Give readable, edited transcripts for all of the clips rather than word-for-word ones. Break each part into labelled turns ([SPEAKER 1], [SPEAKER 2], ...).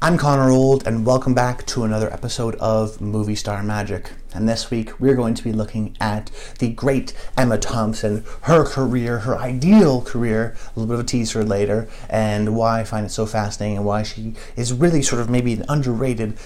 [SPEAKER 1] I'm Connor Old, and welcome back to another episode of Movie Star Magic. And this week, we're going to be looking at the great Emma Thompson, her career, her ideal career, a little bit of a teaser later, and why I find it so fascinating and why she is really sort of maybe an underrated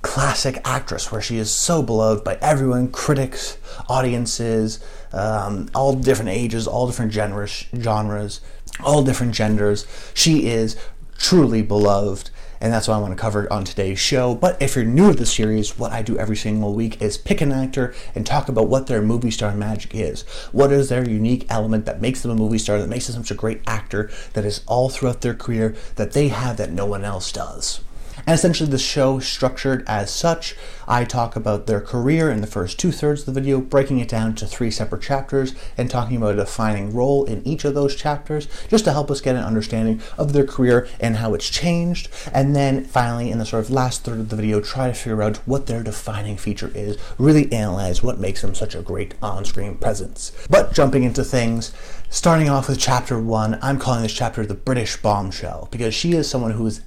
[SPEAKER 1] classic actress, where she is so beloved by everyone, critics, audiences, all different ages, all different genres, all different genders. She is truly beloved, and that's what I want to cover on today's show. But if you're new to the series, what I do every single week is pick an actor and talk about what their movie star magic is. What is their unique element that makes them a movie star, that makes them such a great actor, that is all throughout their career that they have that no one else does. And essentially the show is structured as such. I talk about their career in the first 2/3 of the video, breaking it down to 3 separate chapters and talking about a defining role in each of those chapters, just to help us get an understanding of their career and how it's changed. And then finally, in the sort of last third of the video, try to figure out what their defining feature is, really analyze what makes them such a great on-screen presence. But jumping into things, starting off with chapter 1, I'm calling this chapter the British Bombshell, because she is someone who is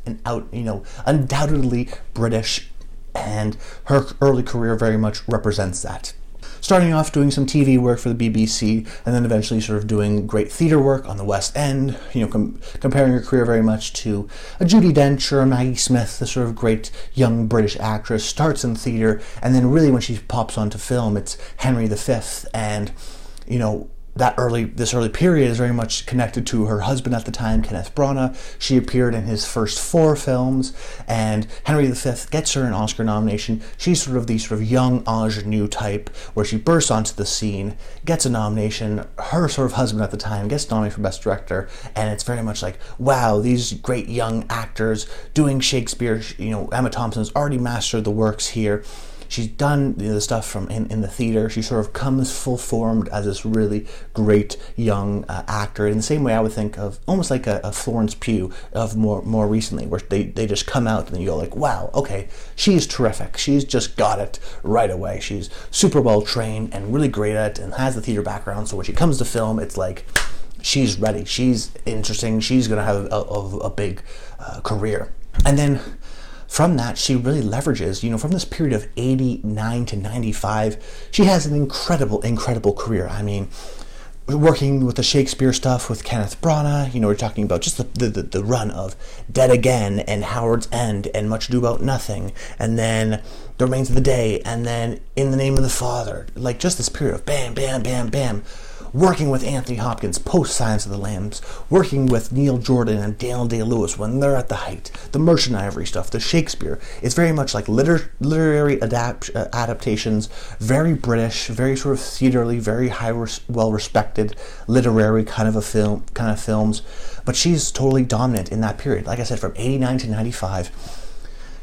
[SPEAKER 1] undoubtedly British, and her early career very much represents that. Starting off doing some TV work for the BBC, and then eventually sort of doing great theatre work on the West End, comparing her career very much to a Judi Dench or a Maggie Smith, the sort of great young British actress. Starts in theatre, and then really when she pops onto film, it's Henry V, and this early period is very much connected to her husband at the time, Kenneth Branagh. She appeared in his first 4 films, and Henry V gets her an Oscar nomination. She's sort of the young ingenue type, where she bursts onto the scene, gets a nomination. Her sort of husband at the time gets nominated for Best Director, and it's very much like, wow, these great young actors doing Shakespeare. Emma Thompson's already mastered the works here. She's done the stuff from in the theater. She sort of comes full-formed as this really great young actor, in the same way I would think of almost like a Florence Pugh of more recently, where they just come out and you go like, wow, okay, she's terrific. She's just got it right away. She's super well trained and really great at it and has the theater background, so when she comes to film, it's like she's ready. She's interesting. She's going to have a big career. And then from that, she really leverages, from this period of 89 to 95, she has an incredible career. I mean, working with the Shakespeare stuff with Kenneth Branagh, we're talking about just the run of Dead Again and Howard's End and Much Ado About Nothing, and then The Remains of the Day, and then In the Name of the Father. Like, just this period of bam, bam, bam, bam. Working with Anthony Hopkins post Silence of the Lambs, working with Neil Jordan and Daniel Day-Lewis when they're at the height, the Merchant Ivory stuff, the Shakespeare. It's very much like literary adaptations, very British, very sort of theaterly, very well-respected literary kind of films. But she's totally dominant in that period. Like I said, from 89 to 95,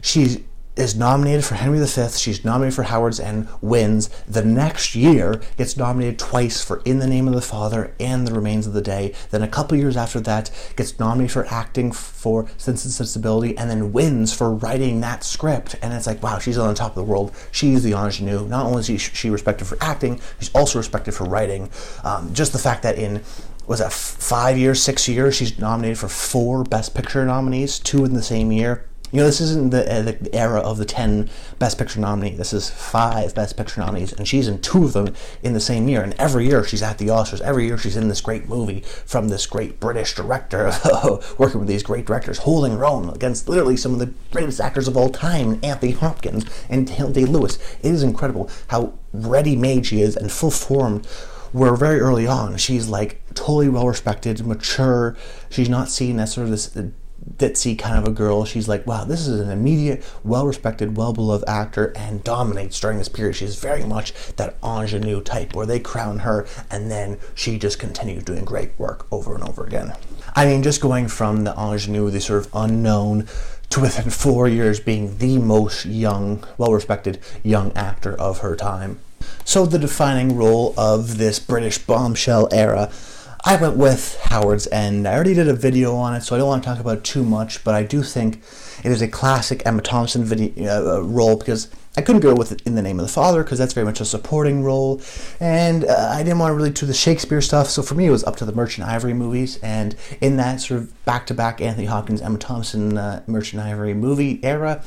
[SPEAKER 1] she is nominated for Henry V, she's nominated for Howard's End, wins. The next year, gets nominated twice for In the Name of the Father and The Remains of the Day. Then a couple years after that, gets nominated for acting for Sensibility, and then wins for writing that script. And it's like, wow, she's on the top of the world. She's the ingenue. Not only is she respected for acting, she's also respected for writing. Just the fact that in 6 years, she's nominated for 4 Best Picture nominees, 2 in the same year. This isn't the era of the 10 Best Picture nominees. This is 5 Best Picture nominees, and she's in 2 of them in the same year. And every year she's at the Oscars. Every year she's in this great movie from this great British director, working with these great directors, holding her own against literally some of the greatest actors of all time, Anthony Hopkins and Daniel Day-Lewis. It is incredible how ready-made she is and full-formed. Where very early on, she's like totally well-respected, mature. She's not seen as sort of this ditzy kind of a girl. She's like, wow, this is an immediate, well-respected, well-beloved actor, and dominates during this period. She's very much that ingenue type, where they crown her, and then she just continues doing great work over and over again. I mean, just going from the ingenue, the sort of unknown, to within 4 years being the most young, well-respected young actor of her time. So the defining role of this British bombshell era, I went with Howard's End. I already did a video on it, so I don't want to talk about it too much, but I do think It is a classic Emma Thompson role, because I couldn't go with it In the Name of the Father, because that's very much a supporting role, and I didn't want to really do the Shakespeare stuff, so for me it was up to the Merchant Ivory movies, and in that sort of back-to-back Anthony Hopkins, Emma Thompson Merchant Ivory movie era,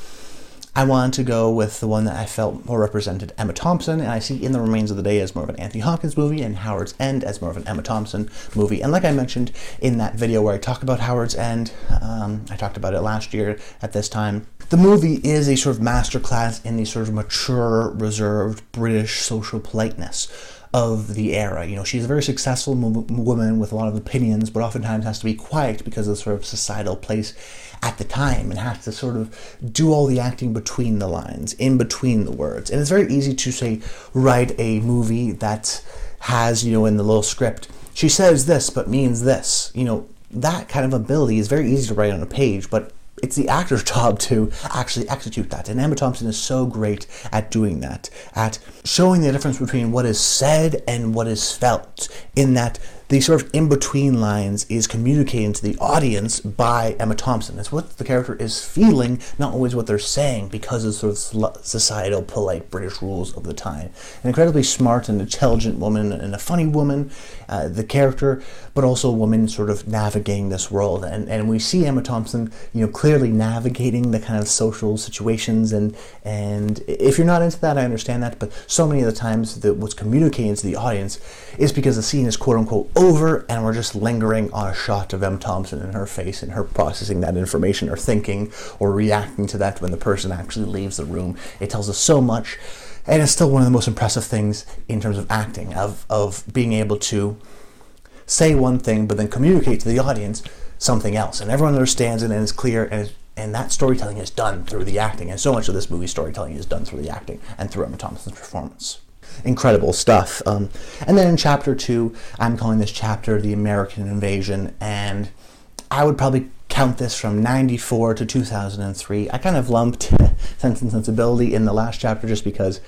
[SPEAKER 1] I wanted to go with the one that I felt more represented Emma Thompson, and I see In the Remains of the Day as more of an Anthony Hopkins movie, and Howard's End as more of an Emma Thompson movie. And like I mentioned in that video where I talked about Howard's End, I talked about it last year at this time, the movie is a sort of masterclass in the sort of mature, reserved British social politeness of the era. You know, she's a very successful woman with a lot of opinions, but oftentimes has to be quiet because of the sort of societal place at the time, and has to sort of do all the acting between the lines, in between the words. And it's very easy to, say, write a movie that has, you know, in the little script, she says this but means this. You know, that kind of ability is very easy to write on a page, but it's the actor's job to actually execute that. And Emma Thompson is so great at doing that, at showing the difference between what is said and what is felt, in that the sort of in-between lines is communicating to the audience by Emma Thompson. It's what the character is feeling, not always what they're saying, because of sort of societal, polite British rules of the time. An incredibly smart and intelligent woman, and a funny woman, the character, but also a woman sort of navigating this world. And we see Emma Thompson, you know, clearly navigating the kind of social situations, and if you're not into that, I understand that, but so many of the times that what's communicating to the audience is because the scene is quote-unquote over, and we're just lingering on a shot of Emma Thompson and her face and her processing that information, or thinking or reacting to that when the person actually leaves the room. It tells us so much, and it's still one of the most impressive things in terms of acting, of being able to say one thing but then communicate to the audience something else, and everyone understands it and it's clear, and that storytelling is done through the acting, and so much of this movie's storytelling is done through the acting and through Emma Thompson's performance. Incredible stuff. And then in chapter 2, I'm calling this chapter The American Invasion, and I would probably count this from 94 to 2003. I kind of lumped Sense and Sensibility in the last chapter just because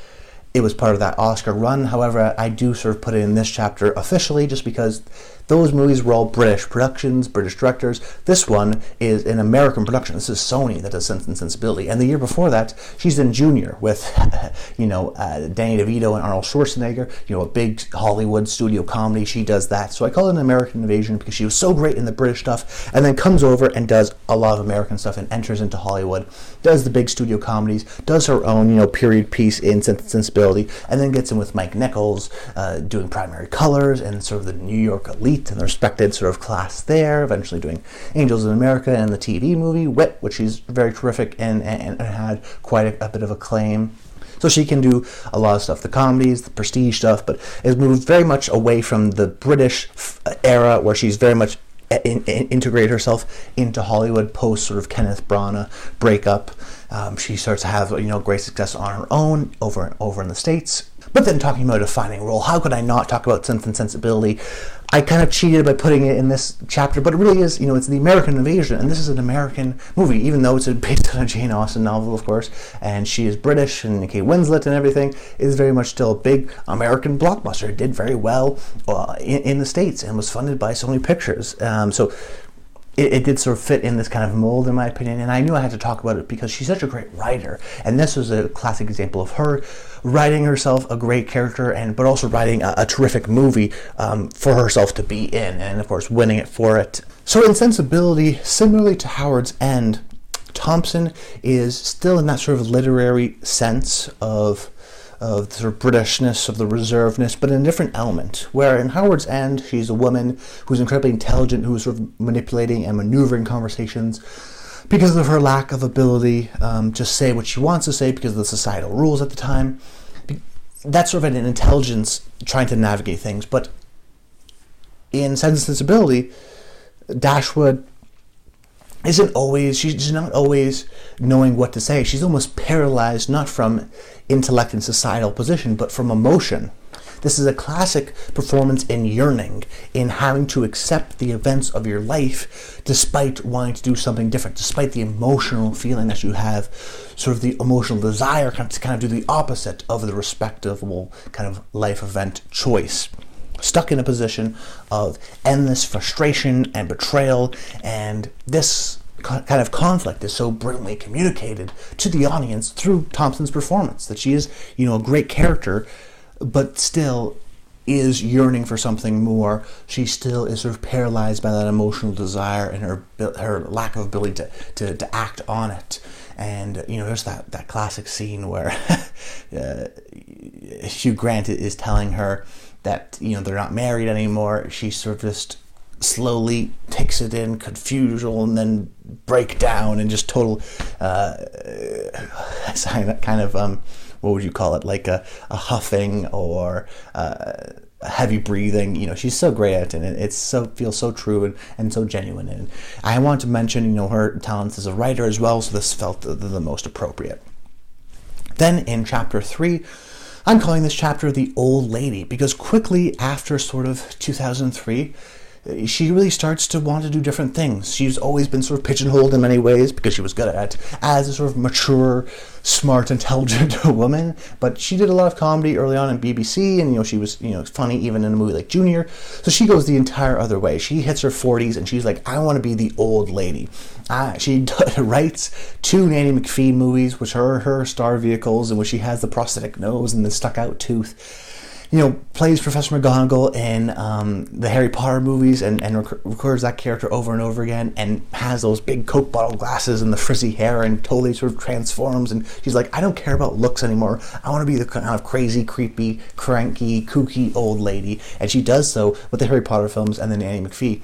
[SPEAKER 1] it was part of that Oscar run. However, I do sort of put it in this chapter officially just because those movies were all British productions, British directors. This one is an American production. This is Sony that does Sense and Sensibility. And the year before that, she's in Junior with, Danny DeVito and Arnold Schwarzenegger, a big Hollywood studio comedy. She does that. So I call it an American Invasion because she was so great in the British stuff, and then comes over and does a lot of American stuff and enters into Hollywood, does the big studio comedies, does her own, period piece in Sense and Sensibility, and then gets in with Mike Nichols, doing Primary Colors and sort of the New York elite and the respected sort of class there, eventually doing Angels in America and the TV movie Wit, which she's very terrific and had quite a bit of acclaim. So she can do a lot of stuff, the comedies, the prestige stuff, but has moved very much away from the British era where she's very much integrated herself into Hollywood post sort of Kenneth Branagh breakup. She starts to have great success on her own over in the States. But then talking about a defining role, how could I not talk about Sense and Sensibility? I kind of cheated by putting it in this chapter, but it really is, it's the American Invasion, and this is an American movie, even though it's based on a Jane Austen novel, of course, and she is British, and Kate Winslet and everything. It is very much still a big American blockbuster. It did very well in the States and was funded by Sony Pictures. So it did sort of fit in this kind of mold, in my opinion, and I knew I had to talk about it because she's such a great writer, and this was a classic example of her writing herself a great character, but also writing a terrific movie for herself to be in, and of course winning it for it. So in Sensibility, similarly to Howard's End, Thompson is still in that sort of literary sense of the sort of Britishness, of the reservedness, but in a different element. Where in Howard's End, she's a woman who's incredibly intelligent, who's sort of manipulating and maneuvering conversations because of her lack of ability to say what she wants to say because of the societal rules at the time. That's sort of an intelligence trying to navigate things. But in Sense and Sensibility, Dashwood she's not always knowing what to say. She's almost paralyzed, not from intellect and societal position, but from emotion. This is a classic performance in yearning, in having to accept the events of your life despite wanting to do something different, despite the emotional feeling that you have, sort of the emotional desire to kind of do the opposite of the respectable kind of life event choice. Stuck in a position of endless frustration and betrayal, and this kind of conflict is so brilliantly communicated to the audience through Thompson's performance, that she is, a great character, but still is yearning for something more. She still is sort of paralyzed by that emotional desire and her lack of ability to act on it. And there's that classic scene where Hugh Grant is telling her that they're not married anymore. She sort of just slowly takes it in, confusional, and then break down and just total kind of what would you call it, like a huffing or heavy breathing. She's so great at it, and it feels so true and so genuine. And I want to mention her talents as a writer as well, so this felt the most appropriate. Then in chapter 3, I'm calling this chapter The Old Lady, because quickly after sort of 2003, she really starts to want to do different things. She's always been sort of pigeonholed in many ways, because she was good at it, as a sort of mature, smart, intelligent woman. But she did a lot of comedy early on in BBC, and she was funny even in a movie like Junior. So she goes the entire other way. She hits her 40s and she's like, I want to be the old lady. She writes 2 Nanny McPhee movies, which are her star vehicles, in which she has the prosthetic nose and the stuck out tooth. Plays Professor McGonagall in the Harry Potter movies and records that character over and over again, and has those big Coke bottle glasses and the frizzy hair, and totally sort of transforms. And she's like, I don't care about looks anymore. I want to be the kind of crazy, creepy, cranky, kooky old lady. And she does so with the Harry Potter films and the Nanny McPhee.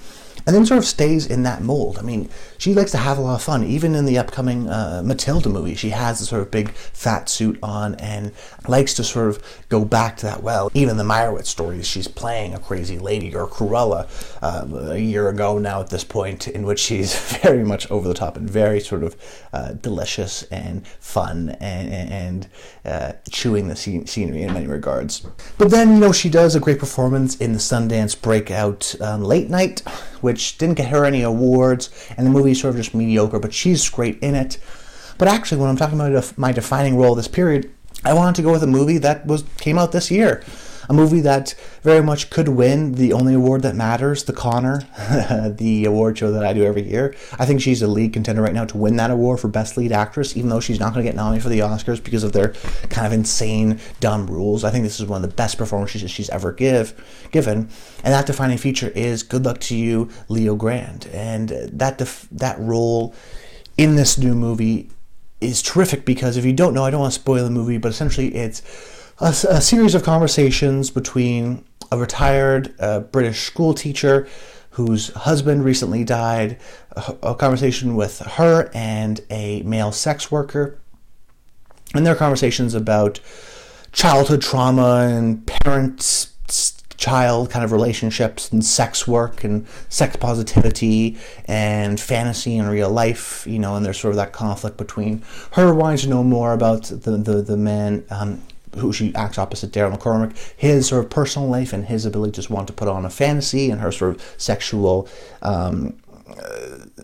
[SPEAKER 1] And then sort of stays in that mold. I mean, she likes to have a lot of fun. Even in the upcoming Matilda movie, she has a sort of big fat suit on and likes to sort of go back to that well. Even the Meyerowitz stories, she's playing a crazy lady, or Cruella a year ago now at this point, in which she's very much over the top and very sort of delicious and fun and chewing the scenery in many regards. But then, she does a great performance in the Sundance Breakout Late Night, which didn't get her any awards, and the movie is sort of just mediocre, but she's great in it. But actually, when I'm talking about my defining role this period, I wanted to go with a movie that came out this year. A movie that very much could win the only award that matters, the Connor, the award show that I do every year. I think she's a lead contender right now to win that award for Best Lead Actress, even though she's not going to get nominated for the Oscars because of their kind of insane, dumb rules. I think this is one of the best performances she's ever given. And that defining feature is Good Luck to You, Leo Grande. And that role in this new movie is terrific, because if you don't know, I don't want to spoil the movie, but essentially it's a series of conversations between a retired British school teacher whose husband recently died, a conversation with her and a male sex worker, and their conversations about childhood trauma and parent-child kind of relationships and sex work and sex positivity and fantasy and real life, and there's sort of that conflict between her wanting to know more about the man who she acts opposite, Daryl McCormack, his sort of personal life and his ability to just want to put on a fantasy, and her sort of sexual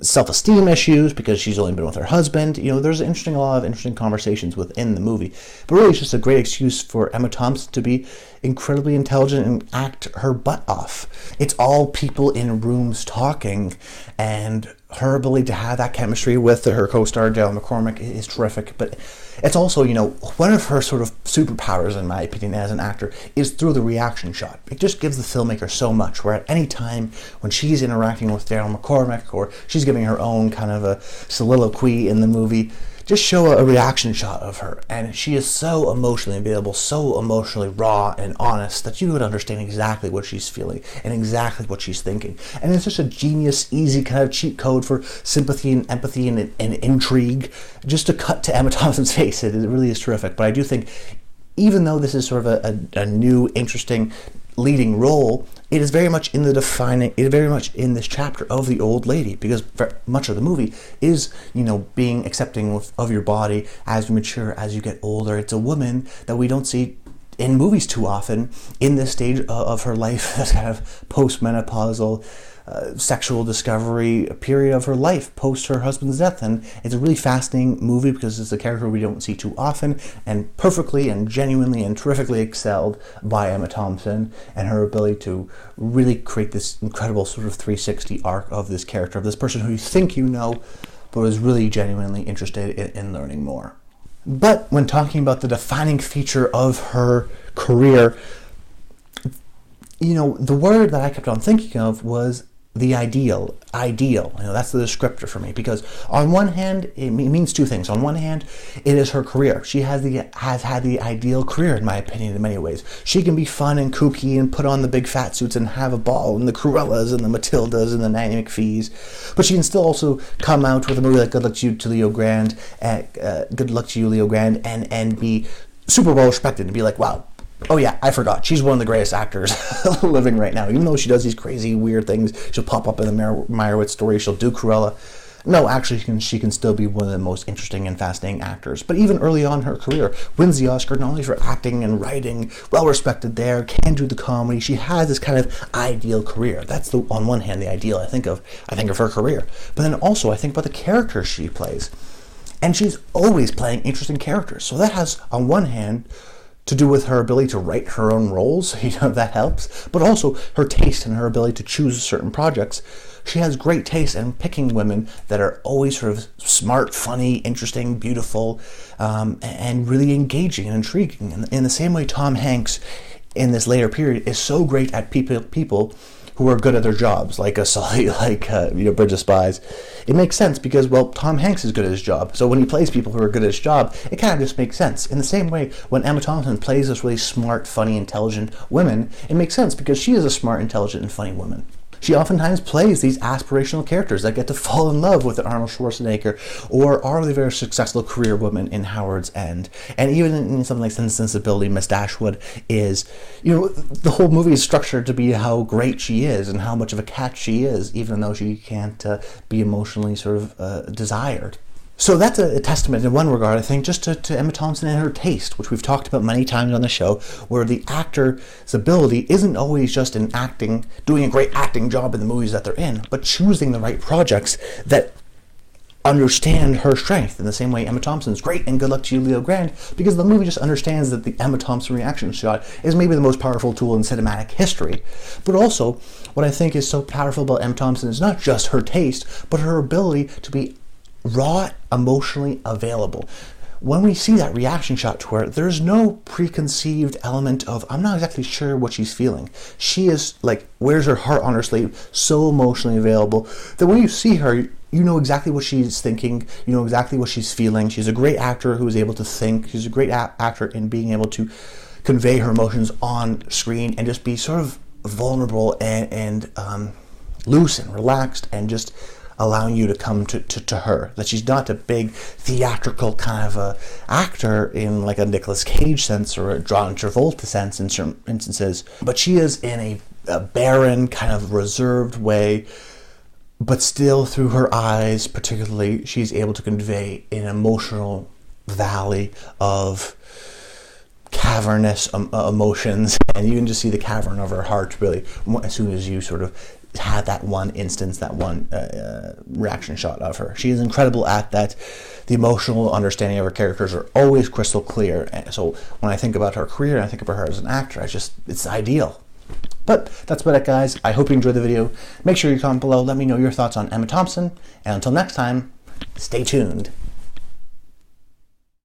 [SPEAKER 1] self-esteem issues because she's only been with her husband. There's a lot of interesting conversations within the movie. But really, it's just a great excuse for Emma Thompson to be incredibly intelligent and act her butt off. It's all people in rooms talking, and her ability to have that chemistry with her co-star Daryl McCormack is terrific. But it's also, one of her sort of superpowers, in my opinion, as an actor, is through the reaction shot. It just gives the filmmaker so much, where at any time when she's interacting with Daryl McCormack, or she's giving her own kind of a soliloquy in the movie, just show a reaction shot of her, and she is so emotionally available, so emotionally raw and honest, that you would understand exactly what she's feeling and exactly what she's thinking. And it's just a genius, easy kind of cheat code for sympathy and empathy and intrigue, just to cut to Emma Thompson's face. It really is terrific. But I do think, even though this is sort of a new, interesting leading role, it is very much in this chapter of The Old Lady, because very much of the movie is, being accepting of your body as you mature, as you get older. It's a woman that we don't see in movies too often in this stage of her life, this kind of post-menopausal sexual discovery period of her life post her husband's death. And it's a really fascinating movie because it's a character we don't see too often, and perfectly and genuinely and terrifically excelled by Emma Thompson, and her ability to really create this incredible sort of 360 arc of this character, of this person who you think you know, but was really genuinely interested in learning more. But when talking about the defining feature of her career, the word that I kept on thinking of was the ideal. That's the descriptor for me, because on one hand, it means two things. On one hand, it is her career. She has had the ideal career, in my opinion, in many ways. She can be fun and kooky and put on the big fat suits and have a ball, and the Cruellas and the Matildas and the Nanny McPhees. But she can still also come out with a movie like Good Luck to You, Leo Grande, and be super well respected and be like, wow, oh yeah, I forgot. She's one of the greatest actors living right now. Even though she does these crazy, weird things, she'll pop up in the Meyerowitz story, she'll do Cruella. No, actually, she can still be one of the most interesting and fascinating actors. But even early on in her career, wins the Oscar not only for acting and writing, well-respected there, can do the comedy. She has this kind of ideal career. That's, on one hand, the ideal I think of her career. But then also, I think about the characters she plays. And she's always playing interesting characters. So that has, on one hand, to do with her ability to write her own roles, that helps, but also her taste and her ability to choose certain projects. She has great taste in picking women that are always sort of smart, funny, interesting, beautiful, and really engaging and intriguing. In the same way Tom Hanks, in this later period, is so great at people who are good at their jobs, like Bridge of Spies. It makes sense because, well, Tom Hanks is good at his job. So when he plays people who are good at his job, it kind of just makes sense. In the same way, when Emma Thompson plays this really smart, funny, intelligent woman, it makes sense because she is a smart, intelligent, and funny woman. She oftentimes plays these aspirational characters that get to fall in love with Arnold Schwarzenegger or are the very successful career woman in Howard's End. And even in something like Sensibility, Miss Dashwood is, the whole movie is structured to be how great she is and how much of a catch she is, even though she can't be emotionally sort of desired. So that's a testament in one regard, I think, just to Emma Thompson and her taste, which we've talked about many times on the show, where the actor's ability isn't always just in acting, doing a great acting job in the movies that they're in, but choosing the right projects that understand her strength. In the same way Emma Thompson's great in Good Luck to You, Leo Grande, because the movie just understands that the Emma Thompson reaction shot is maybe the most powerful tool in cinematic history. But also, what I think is so powerful about Emma Thompson is not just her taste, but her ability to be raw, emotionally available. When we see that reaction shot to her, there's no preconceived element of, I'm not exactly sure what she's feeling. She is, wears her heart on her sleeve, so emotionally available, that when you see her, you know exactly what she's thinking, you know exactly what she's feeling. She's a great actor who is able to think. She's a great actor in being able to convey her emotions on screen and just be sort of vulnerable and loose and relaxed and just allowing you to come to her. That she's not a big theatrical kind of a actor in like a Nicolas Cage sense or a John Travolta sense in certain instances, but she is in a barren, kind of reserved way, but still through her eyes particularly, she's able to convey an emotional valley of cavernous emotions, and you can just see the cavern of her heart really as soon as you sort of had that one instance, that one reaction shot of her. She is incredible at that. The emotional understanding of her characters are always crystal clear. And so when I think about her career and I think about her as an actor, it's ideal. But that's about it, guys. I hope you enjoyed the video. Make sure you comment below. Let me know your thoughts on Emma Thompson. And until next time, stay tuned.